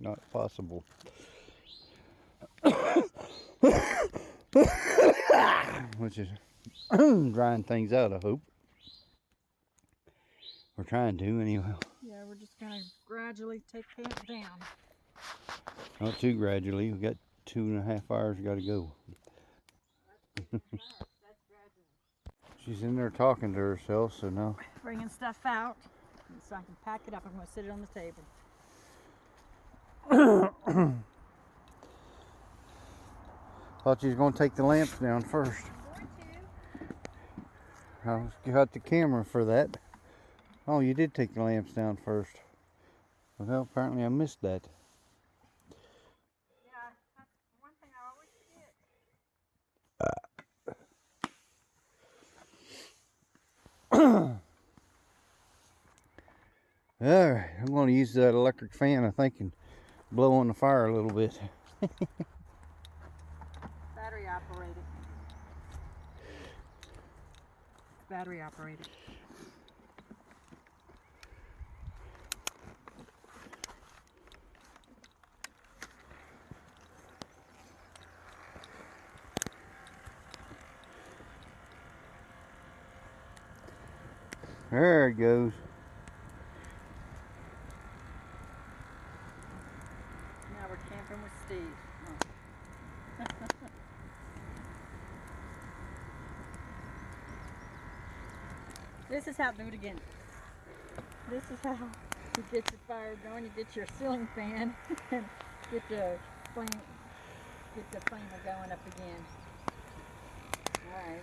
not possible. Which is drying things out, I hope. We're trying to, anyway. Yeah, we're just going to gradually take camp down. Not too gradually. We've got 2.5 hours got to go. That's gradual. She's in there talking to herself, so now. Bringing stuff out so I can pack it up. I'm going to sit it on the table. Thought you was going to take the lamps down first. I'm going to. I got the camera for that. Oh, you did take the lamps down first. Well, apparently I missed that. Yeah, that's one thing I always forget. Alright, I'm going to use that electric fan, I think, and blow on the fire a little bit. Battery operated. Battery operated. There it goes. Now we're camping with Steve. Oh. This is how, do it again. This is how you get your fire going. You get your ceiling fan and get the flame going up again. All right.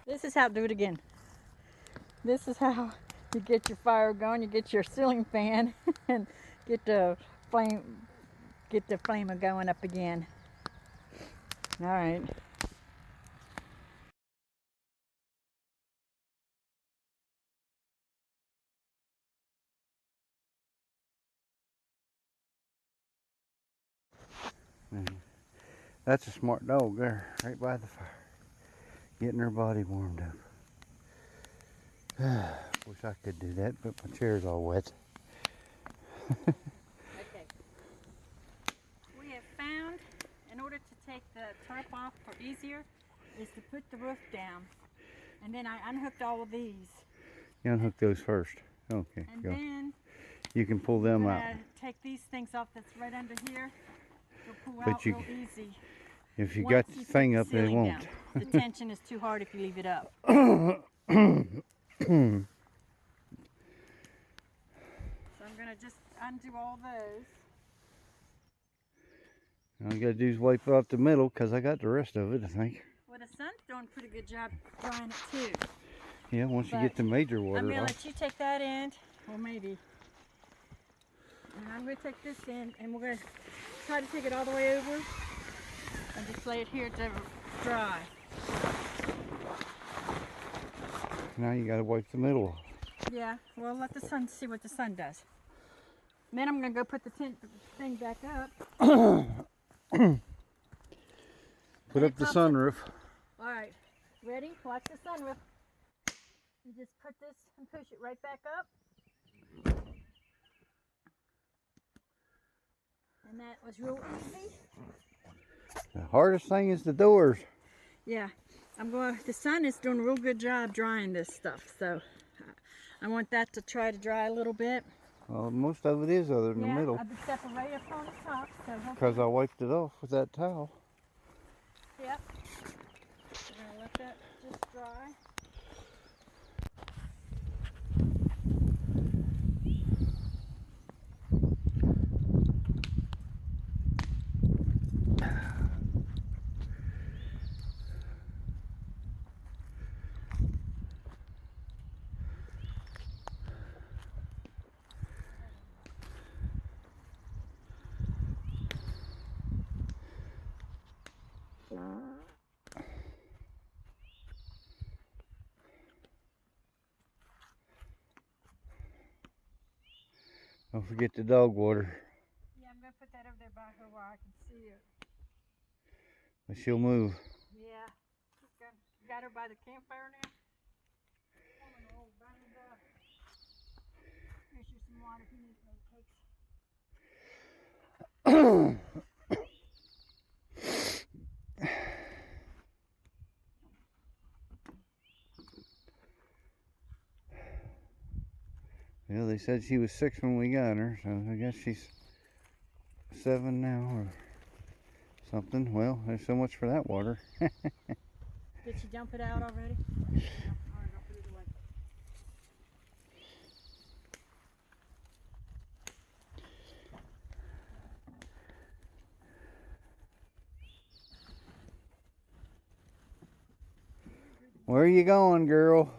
This is how, do it again. This is how you get your fire going. You get your ceiling fan and get the flame going up again. All right. That's a smart dog there, right by the fire. Getting her body warmed up. Wish I could do that, but my chair's all wet. Okay. We have found, in order to take the tarp off for easier, is to put the roof down. And then I unhooked all of these. You unhook those first. Okay, And go. then You can pull them out. take these things off that's right under here. They'll pull But out you- real easy. If you Once got you the put thing the up, they ceiling won't. down. The tension is too hard if you leave it up. So I'm going to just undo all those. All you gotta do is wipe out the middle, because I got the rest of it, I think. Well, the sun's doing a pretty good job drying it too. Yeah, once you But get the major I'm water going to off. let you take that end, or maybe. And I'm going to take this in, and we're going to try to take it all the way over and just lay it here to dry. Now you gotta wipe the middle off. Yeah, well, let the sun see what the sun does. And then I'm going to go put the tent thing back up. Put up the sunroof. All right, ready? Watch the sunroof. You just put this and push it right back up. And that was real easy. The hardest thing is the doors. Yeah, the sun is doing a real good job drying this stuff, so I want that to try to dry a little bit. Well, most of it is other than the middle. I've separated from the top, so Because I wiped it off with that towel. yep. We're gonna let that just dry. Don't forget the dog water. Yeah, I'm gonna put that over there by her where I can see it. But she'll move. Yeah. Got her by the campfire now? water if you need to make cakes. Well, they said she was 6 when we got her, so I guess she's 7 now or something. Well, there's so much for that water. Did she dump it out already? No. Alright, I'll put it away. Where are you going, girl?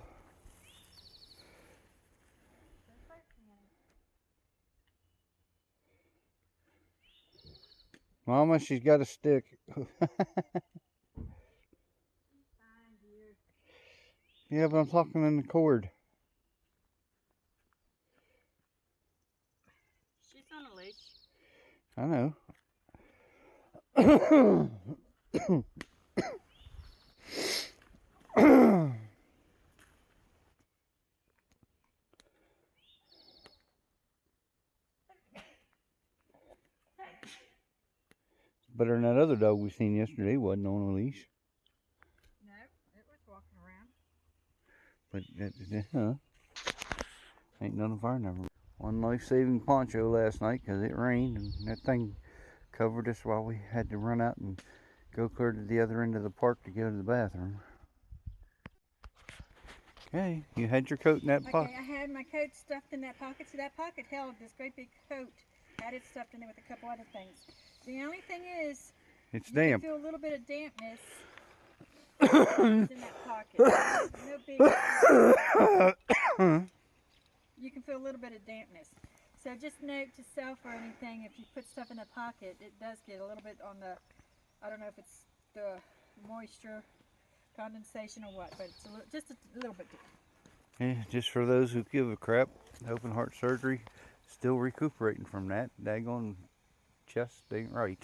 Mama, she's got a stick. Yeah, but I'm talking in the cord. She's on a leash. I know. Better than that other dog we seen yesterday. Wasn't on a leash. No, it was walking around. But ain't none of our number. One life-saving poncho last night because it rained and that thing covered us while we had to run out and go clear to the other end of the park to go to the bathroom. Okay, you had your coat in that pocket. Okay, I had my coat stuffed in that pocket. So that pocket held this great big coat. Had it stuffed in it with a couple other things. The only thing is, It's you damp. can feel a little bit of dampness in that pocket. No big deal. You can feel a little bit of dampness. So just note to self or anything, if you put stuff in the pocket, it does get a little bit on the, I don't know if it's the moisture, condensation or what, but it's just a little bit different. Yeah, just for those who give a crap, open heart surgery, still recuperating from that. Daggone chest ain't right.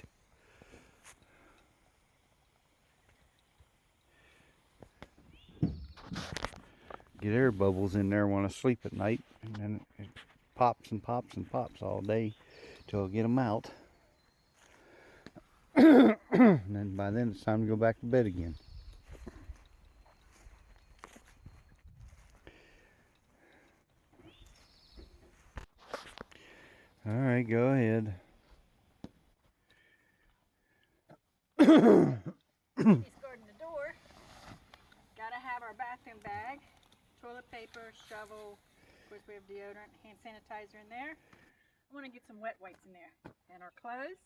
Get air bubbles in there when I sleep at night, and then it pops and pops and pops all day till I get them out. And then by then it's time to go back to bed again. All right, go ahead. He's guarding the door. Gotta have our bathroom bag, toilet paper, shovel. Of course, we have deodorant, hand sanitizer in there. I want to get some wet wipes in there and our clothes.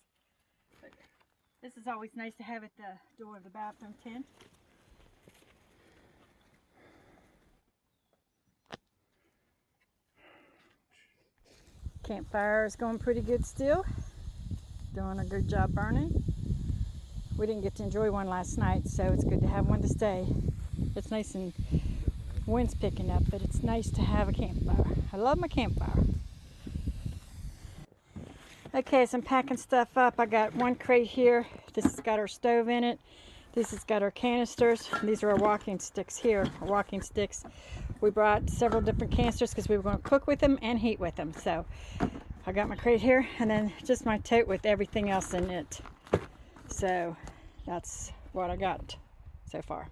But this is always nice to have at the door of the bathroom tent. Campfire is going pretty good still. Doing a good job burning. We didn't get to enjoy one last night, so it's good to have one to stay. It's nice and wind's picking up, but it's nice to have a campfire. I love my campfire. Okay, so I'm packing stuff up. I got one crate here. This has got our stove in it. This has got our canisters. These are our walking sticks here, our walking sticks. We brought several different canisters because we were going to cook with them and heat with them. So I got my crate here and then just my tote with everything else in it. So that's what I got so far.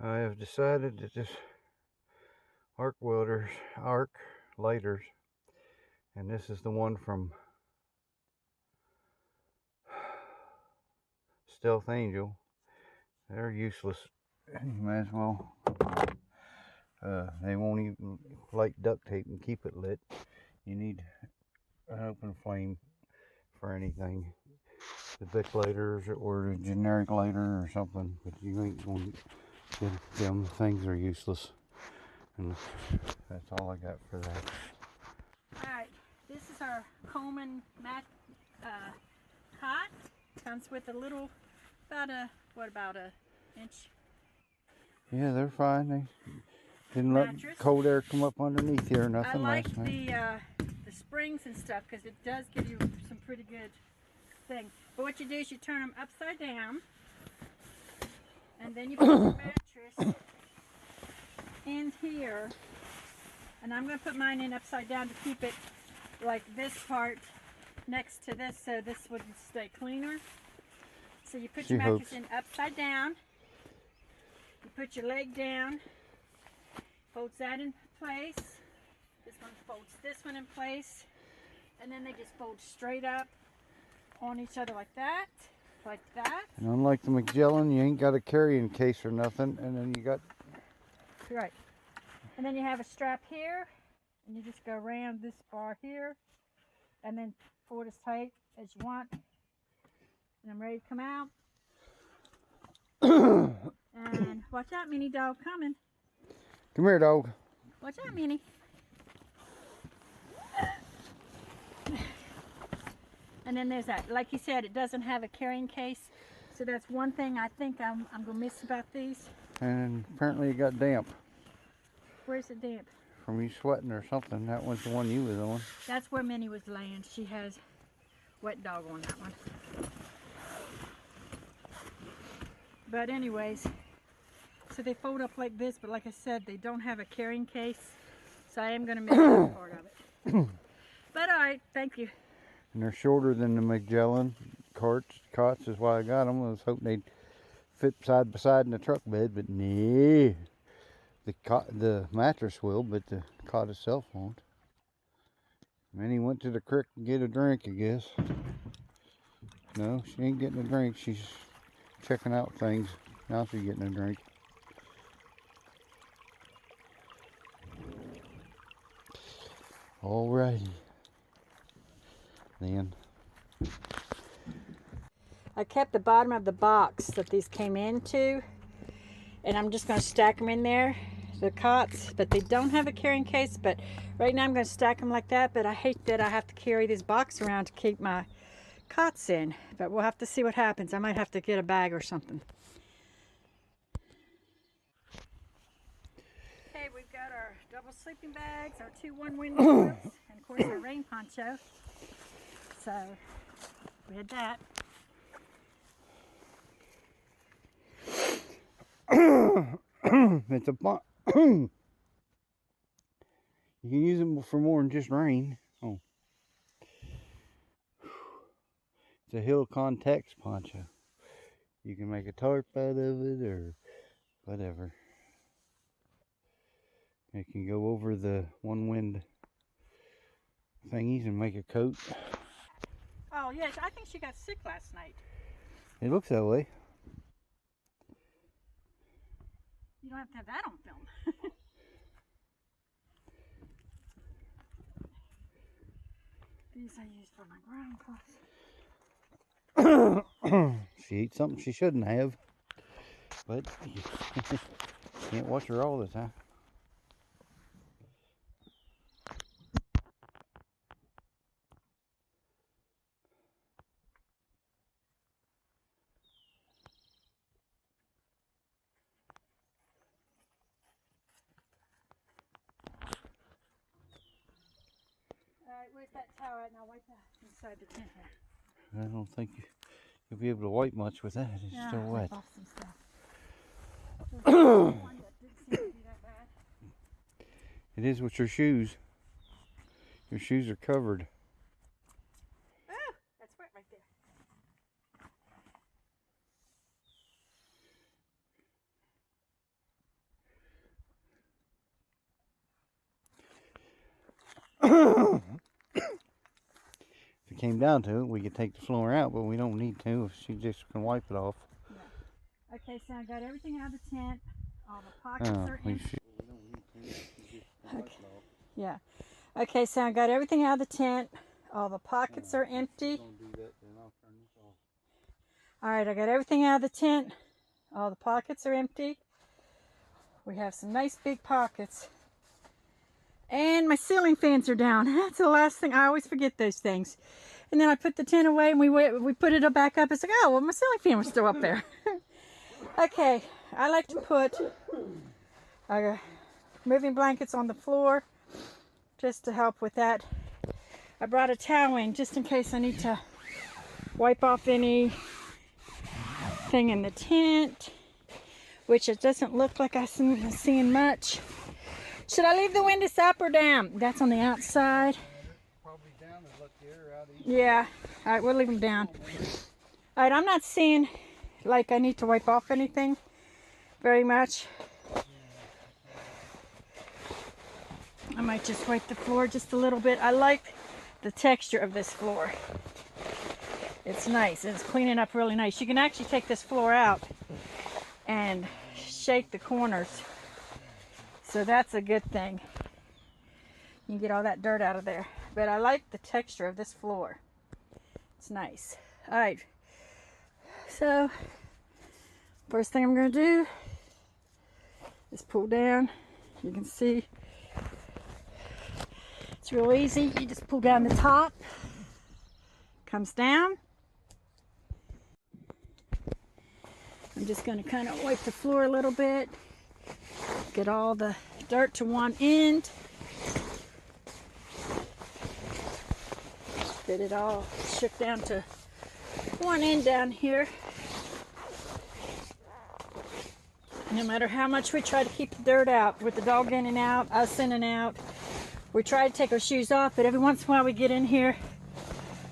I have decided that this arc lighters, and this is the one from Stealth Angel. They're useless. You might as well. They won't even light duct tape and keep it lit. You need an open flame for anything. The Bic lighters or a generic lighter or something, but you ain't going to get them. Things are useless. And that's all I got for that. Alright, this is our Coleman mat cot. Comes with a little, about a inch. Yeah, they're fine. They didn't Mattress. let cold air come up underneath here or nothing. I like last night. the springs and stuff because it does give you some pretty good thing. But what you do is you turn them upside down, and then you put your mattress in here, and I'm going to put mine in upside down to keep it like this part next to this, so this would stay cleaner. So you put your mattress in upside down, you put your leg down, folds that in place, this one folds this one in place, and then they just fold straight up on each other like that. Like that. And unlike the Magellan, you ain't got a carrying case or nothing, and then you got... Right. And then you have a strap here, and you just go around this bar here, and then fold as tight as you want. And I'm ready to come out. And watch out, Minnie dog coming. Come here, dog. Watch out, Minnie. And then there's that, like you said, it doesn't have a carrying case. So that's one thing I think I'm going to miss about these. And apparently it got damp. Where's it damp? From you sweating or something. That one's the one you was on. That's where Minnie was laying. She has wet dog on that one. But anyways, so they fold up like this, but like I said, they don't have a carrying case. So I am going to miss that part of it. But alright, thank you. And they're shorter than the Magellan cots is why I got them. I was hoping they'd fit side by side in the truck bed, but no. The mattress will, but the cot itself won't. Minnie went to the creek to get a drink, I guess. No, she ain't getting a drink. She's checking out things. Now she's getting a drink. Alrighty. Then I kept the bottom of the box that these came into, and I'm just going to stack them in there, the cots, but they don't have a carrying case. But right now I'm going to stack them like that, but I hate that I have to carry this box around to keep my cots in, but we'll have to see what happens. I might have to get a bag or something. Okay, we've got our double sleeping bags, our 2 one-wind quilts, and of course our rain poncho. So we had that. It's a you can use them for more than just rain. Oh, it's a Hill Context poncho. You can make a tarp out of it or whatever. It can go over the one wind thingies and make a coat. Oh yes, I think she got sick last night. It looks that way. You don't have to have that on film. These I use for my ground cloth. She ate something she shouldn't have, but you can't watch her all the time. Alright, where's that towel at? Now wipe that inside the tent here. I don't think you'll be able to wipe much with that. It's still wet. Off some stuff. One that didn't seem to be that bad. It is with your shoes. Your shoes are covered. Oh, that's wet right there. If it came down to it, we could take the floor out, but we don't need to. If she just can wipe it off. Yeah. Okay, so I got everything out of the tent. All the pockets are empty. Okay. Yeah. Okay, so I got everything out of the tent. All the pockets are empty. Alright, I got everything out of the tent. All the pockets are empty. We have some nice big pockets. And my ceiling fans are down. That's the last thing. I always forget those things. And then I put the tent away and we put it back up. It's like, oh, well, my ceiling fan was still up there. Okay, I like to put moving blankets on the floor just to help with that. I brought a towel in just in case I need to wipe off anything in the tent. which it doesn't look like I'm seeing much. Should I leave the windows up or down? That's on the outside. Probably down to let the air out easy. Yeah. All right, we'll leave them down. All right, I'm not seeing like I need to wipe off anything very much. I might just wipe the floor just a little bit. I like the texture of this floor. It's nice. It's cleaning up really nice. You can actually take this floor out and shake the corners. So that's a good thing. You can get all that dirt out of there. But I like the texture of this floor. It's nice. All right. So, first thing I'm going to do is pull down. You can see it's real easy. You just pull down the top. Comes down. I'm just going to kind of wipe the floor a little bit. Get all the dirt to one end. Get it all shook down to one end down here. No matter how much we try to keep the dirt out, with the dog in and out, us in and out, we try to take our shoes off, but every once in a while we get in here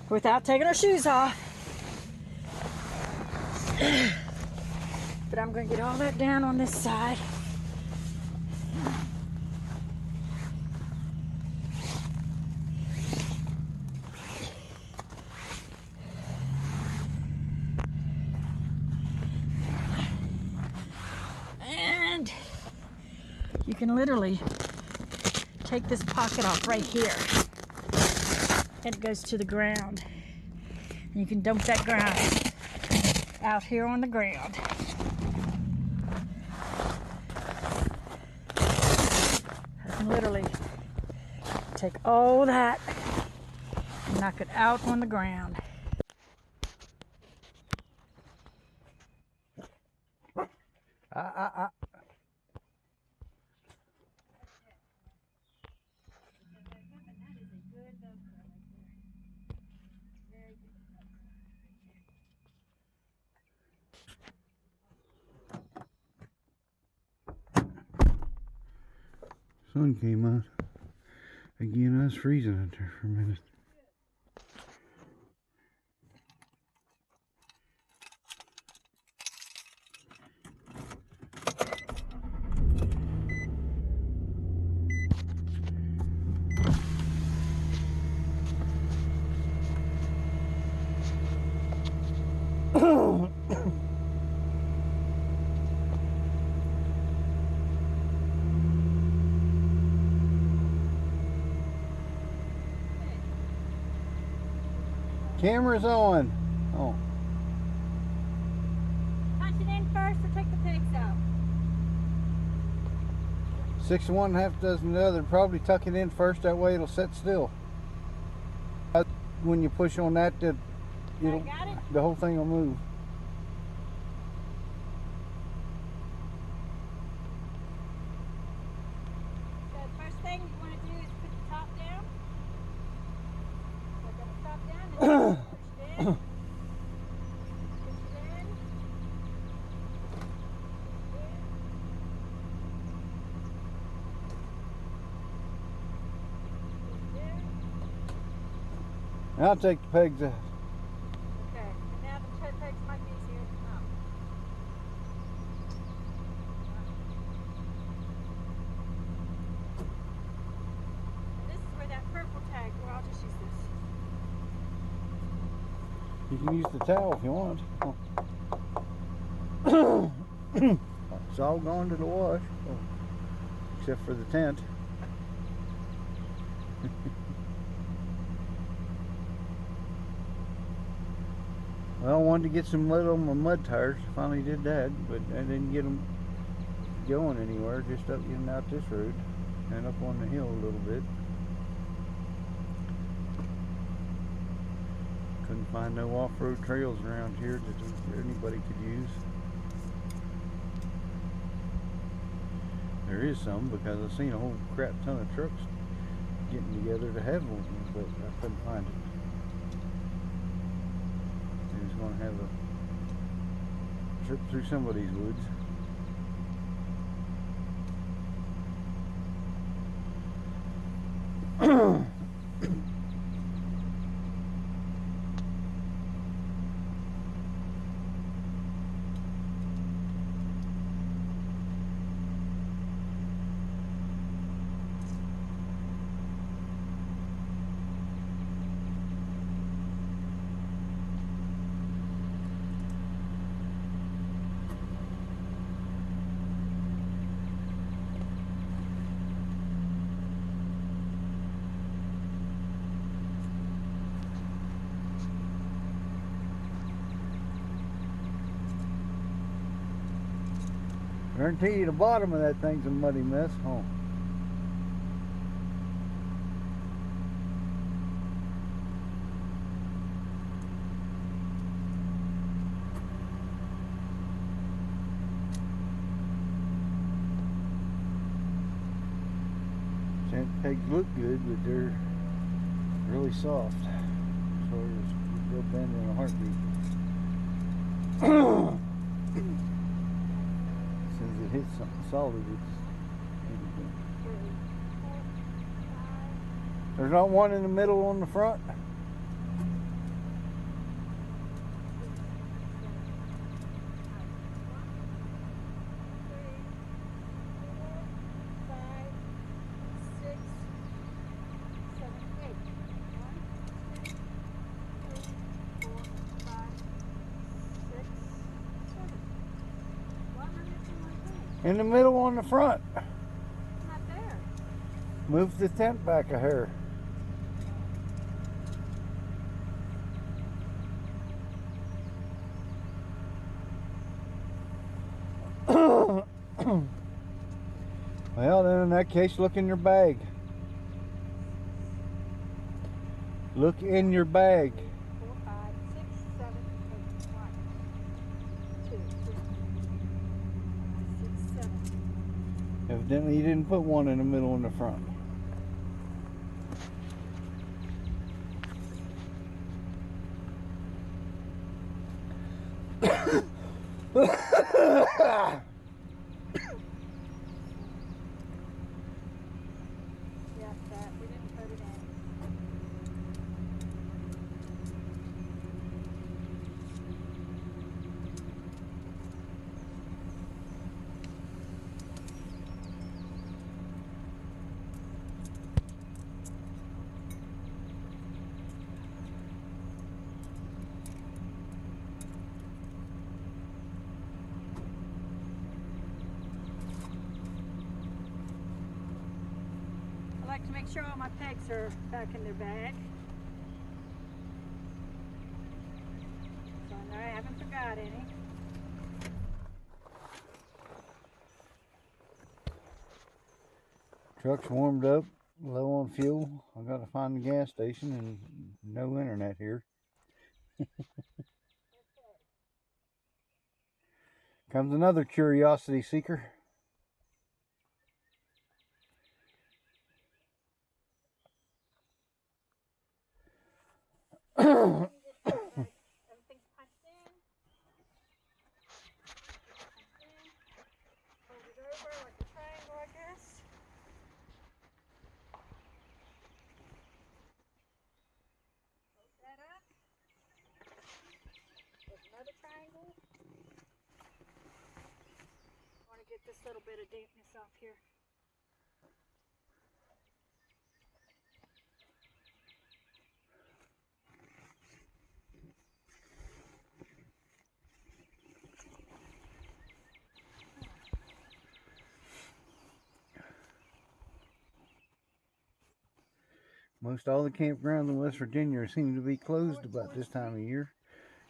without taking our shoes off. But I'm going to get all that down on this side. And you can literally take this pocket off right here. And it goes to the ground. And you can dump that ground out here on the ground. I can literally take all that and knock it out on the ground. Sun came out. Again, I was freezing out there for a minute. Camera's on. Oh. Punch it in first or take the pigs out. 6 of one, half dozen the other. Probably tuck it in first, that way it'll sit still. When you push on that, the whole thing will move. So the first thing you want to do is put the top down. So put the top down and then push it in. Push it in. I'll take the pegs out. Okay, and now the pegs might be easier to come. And this is where that purple tag, well, I'll just use this. You can use the towel if you want. Oh. It's all gone to the wash. Oh. Except for the tent. Well, I wanted to get some lid on my mud tires. Finally did that, but I didn't get them going anywhere. Just up getting out this road and up on the hill a little bit. Couldn't find no off-road trails around here that anybody could use. There is some, because I've seen a whole crap ton of trucks getting together to have one, but I couldn't find it. Going to have a trip through some of these woods. Guarantee you the bottom of that thing's a muddy mess, huh? Tent pegs look good, but they're really soft. So they'll bend in a heartbeat. As soon as it hits something solid, there's not one in the middle on the front. In the middle on the front. Not there. Move the tent back a hair. Well, then in that case, look in your bag. Look in your bag. 4, 5, 6, 7, 8, 1, 2, 3, 6, 7. Evidently, you didn't put one in the middle in the front. Yep, that we didn't put it in. I like to make sure all my pegs are back in their bag. So I know I haven't forgot any. Truck's warmed up, low on fuel. I gotta find the gas station and no internet here. Comes another curiosity seeker. Everything's punched in. Fold it over like a triangle, I guess. Fold that up. There's another triangle. I want to get this little bit of dampness off here. Most all the campgrounds in West Virginia seem to be closed about this time of year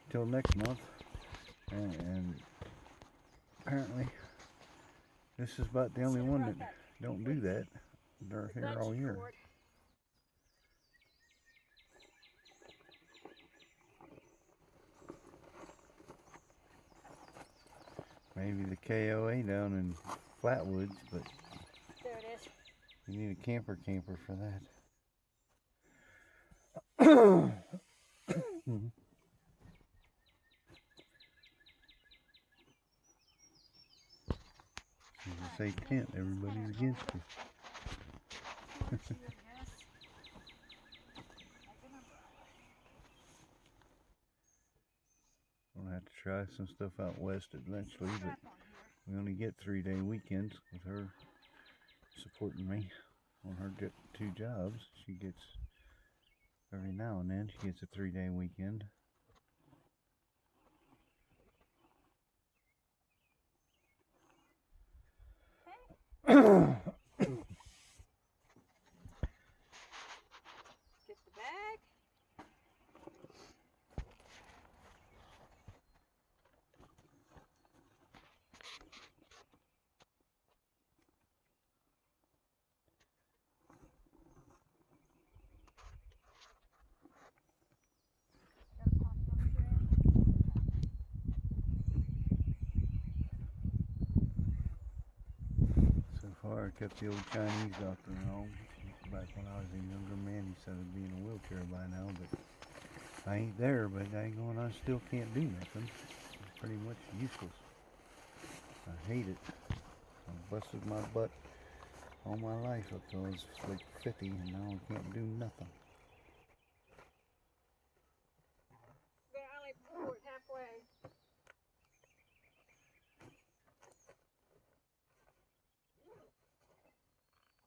till next month. And apparently this is about the only one that don't do that. They're here all year. Maybe the KOA down in Flatwoods, but There it is. you need a camper for that. If you say tent, everybody's against you. I'll have to try some stuff out west eventually, but we only get 3-day weekends with her supporting me on her 2 jobs. She gets, every now and then, she gets a 3-day weekend. Get the bag. car. I kept the old Chinese doctor home. Back when I was a younger man, he said I'd be in a wheelchair by now, but I ain't there, but dang on, I still can't do nothing. It's pretty much useless. I hate it. I busted my butt all my life up till I was like 50, and now I can't do nothing. They only pour it halfway.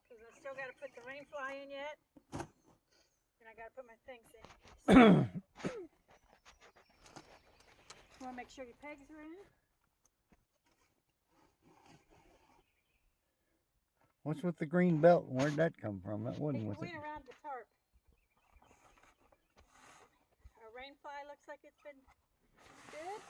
Because I still got to put the rain fly in yet. And I got to put my things in. Want to make sure your pegs are in? What's with the green belt? Where'd that come from? That wasn't with it. It went around the tarp. Our rain fly looks like it's been good.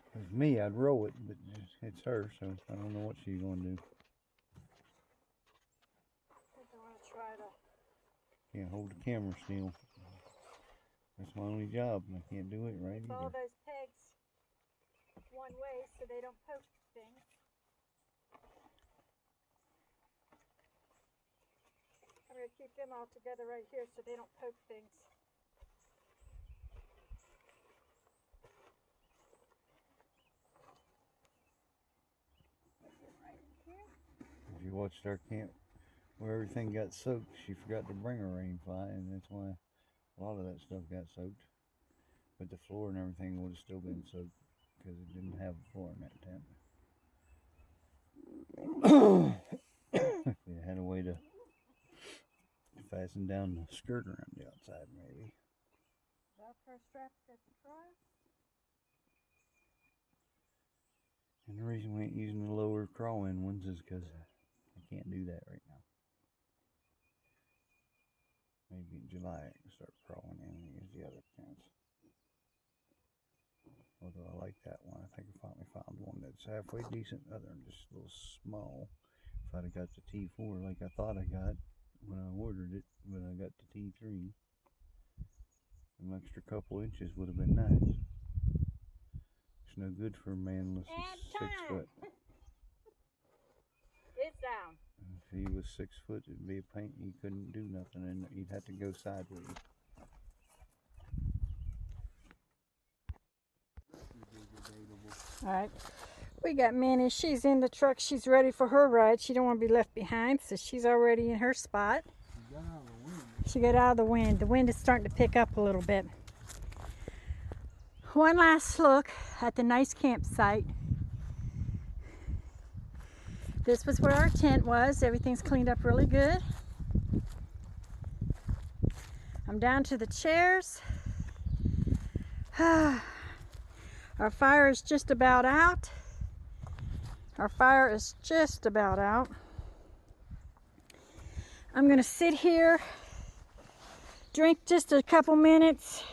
If it was me, I'd roll it, but it's her, so I don't know what she's gonna do. I don't want to try to. Can't hold the camera still. That's my only job, and I can't do it right Follow either. those pegs one way so they don't poke things. I'm going to keep them all together right here so they don't poke things. Right in here. If you watched our camp where everything got soaked, she forgot to bring a rain fly, and that's why a lot of that stuff got soaked. But the floor and everything would have still been soaked because it didn't have a floor in that tent. If we had a way to fasten down the skirt around the outside, maybe. Velcro straps got across. And the reason we ain't using the lower crawl-in ones is because I can't do that right now. Maybe in July I can start crawling in and use the other tents. Although I like that one. I think I finally found one that's halfway decent other than just a little small. If I'd have got the T4 like I thought I got when I ordered it, when I got the T3, an extra couple inches would have been nice. It's no good for a man unless he's 6 foot. It's down. If he was 6 foot, it'd be a pain. He couldn't do nothing, and he'd have to go sideways. All right, we got Minnie. She's in the truck. She's ready for her ride. She don't want to be left behind, so she's already in her spot. She got out of the wind. The wind is starting to pick up a little bit. One last look at the nice campsite. This was where our tent was. Everything's cleaned up really good. I'm down to the chairs. Our fire is just about out. Our fire is just about out. I'm gonna sit here, drink just a couple minutes.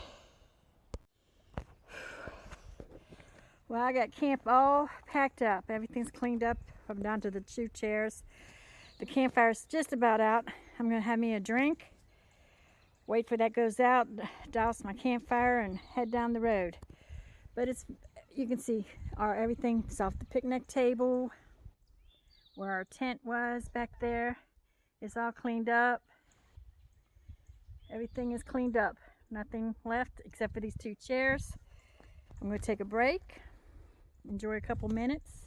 Well, I got camp all packed up. Everything's cleaned up. I'm down to the 2 chairs. The campfire's just about out. I'm gonna have me a drink, wait for that goes out, douse my campfire, and head down the road. But it's, you can see everything's off the picnic table. Where our tent was back there, it's all cleaned up. Everything is cleaned up. Nothing left except for these 2 chairs. I'm going to take a break, enjoy a couple minutes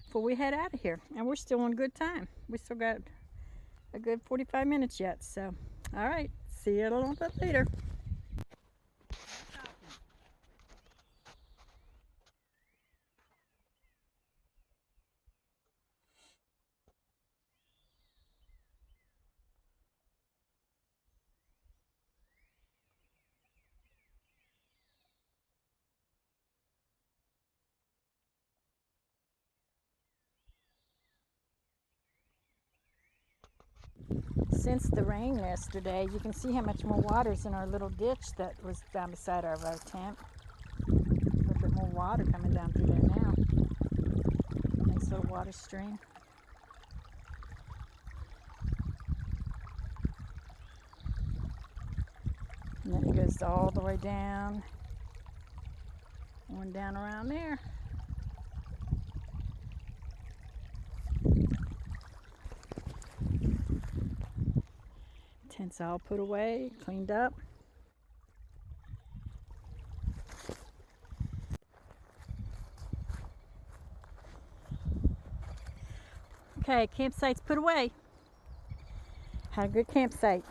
before we head out of here. And we're still on good time. We still got a good 45 minutes yet. So, all right, see you a little bit later. Since the rain yesterday, you can see how much more water's in our little ditch that was down beside our tent. A little bit more water coming down through there now. Nice little water stream. And then it goes all the way down. And Going down around there. Tents all put away, cleaned up. Okay, campsite's put away. Had a good campsite.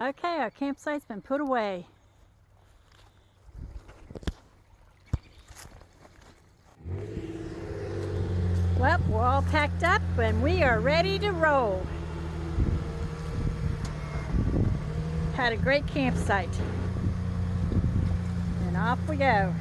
Okay, our campsite's been put away. Well, we're all packed up and we are ready to roll. Had a great campsite. And off we go.